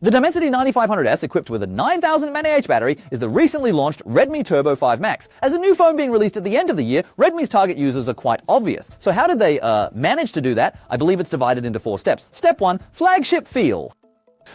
The Dimensity 9500S, equipped with a 9000 mAh battery, is the recently launched Redmi Turbo 5 Max. As a new phone being released at the end of the year, Redmi's target users are quite obvious. So how did they manage to do that? I believe it's divided into 4 steps. Step 1, flagship feel.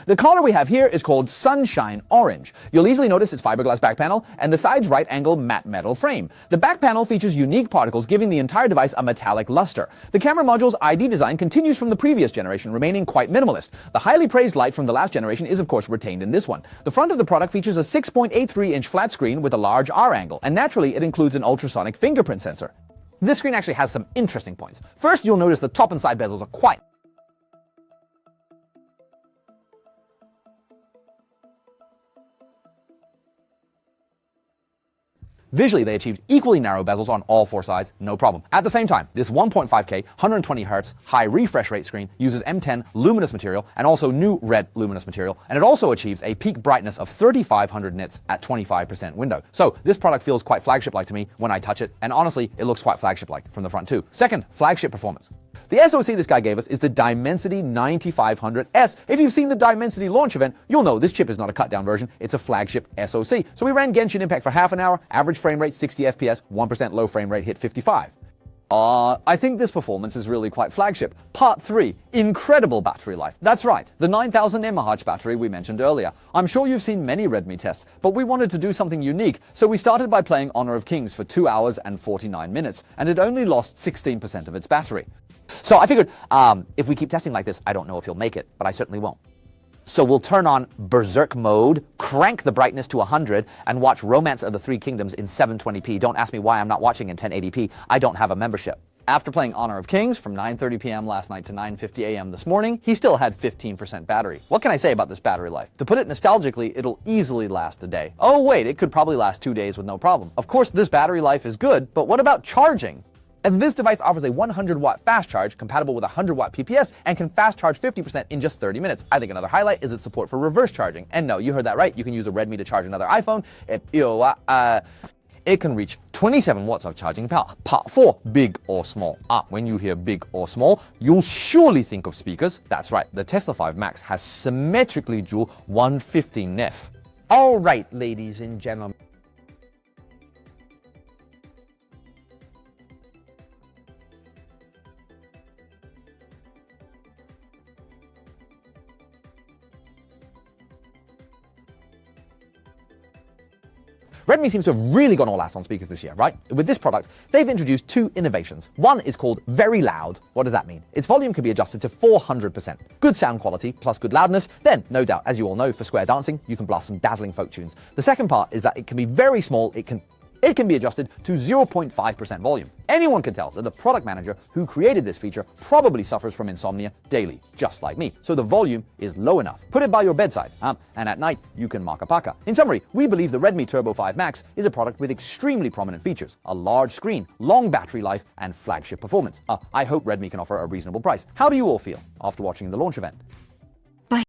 The color we have here is called Sunshine Orange. You'll easily notice its fiberglass back panel and the side's right-angle matte metal frame. The back panel features unique particles, giving the entire device a metallic luster. The camera module's ID design continues from the previous generation, remaining quite minimalist. The highly praised light from the last generation is of course retained in this one. The front of the product features a 6.83-inch flat screen with a large R angle, and naturally it includes an ultrasonic fingerprint sensor. This screen actually has some interesting points. First, you'll notice the top and side bezels are quite visually, they achieved equally narrow bezels on all 4 sides, no problem. At the same time, this 1.5K, 120Hz high refresh rate screen uses M10 luminous material and also new red luminous material, and it also achieves a peak brightness of 3500 nits at 25% window. So this product feels quite flagship-like to me when I touch it, and honestly, it looks quite flagship-like from the front too. Second, flagship performance. The SoC this guy gave us is the Dimensity 9500S. If you've seen the Dimensity launch event, you'll know this chip is not a cut-down version, it's a flagship SoC. So we ran Genshin Impact for half an hour, average frame rate 60 FPS, 1% low frame rate hit 55. I think this performance is really quite flagship. Part 3, incredible battery life. That's right, the 9000 mAh battery we mentioned earlier. I'm sure you've seen many Redmi tests, but we wanted to do something unique, so we started by playing Honor of Kings for 2 hours and 49 minutes, and it only lost 16% of its battery. So I figured, if we keep testing like this, I don't know if you'll make it, but I certainly won't. So we'll turn on Berserk mode, crank the brightness to 100, and watch Romance of the Three Kingdoms in 720p. Don't ask me why I'm not watching in 1080p. I don't have a membership. After playing Honor of Kings from 9:30 p.m. last night to 9:50 a.m. this morning, he still had 15% battery. What can I say about this battery life? To put it nostalgically, it'll easily last a day. Oh wait, it could probably last 2 days with no problem. Of course, this battery life is good, but what about charging? And this device offers a 100-watt fast charge compatible with 100-watt PPS and can fast charge 50% in just 30 minutes. I think another highlight is its support for reverse charging. And no, you heard that right, you can use a Redmi to charge another iPhone. It can reach 27 watts of charging power. Part 4, big or small. When you hear big or small, you'll surely think of speakers. That's right, the Tesla 5 Max has symmetrically dual 150 NEF. All right, ladies and gentlemen. Redmi seems to have really gone all out on speakers this year, right? With this product, they've introduced 2 innovations. One is called Very Loud. What does that mean? Its volume can be adjusted to 400%. Good sound quality plus good loudness. Then, no doubt, as you all know, for square dancing, you can blast some dazzling folk tunes. The second part is that it can be very small. It can be adjusted to 0.5% volume. Anyone can tell that the product manager who created this feature probably suffers from insomnia daily, just like me. So the volume is low enough. Put it by your bedside, and at night you can mark a paka. In summary, we believe the Redmi Turbo 5 Max is a product with extremely prominent features: a large screen, long battery life, and flagship performance. I hope Redmi can offer a reasonable price. How do you all feel after watching the launch event?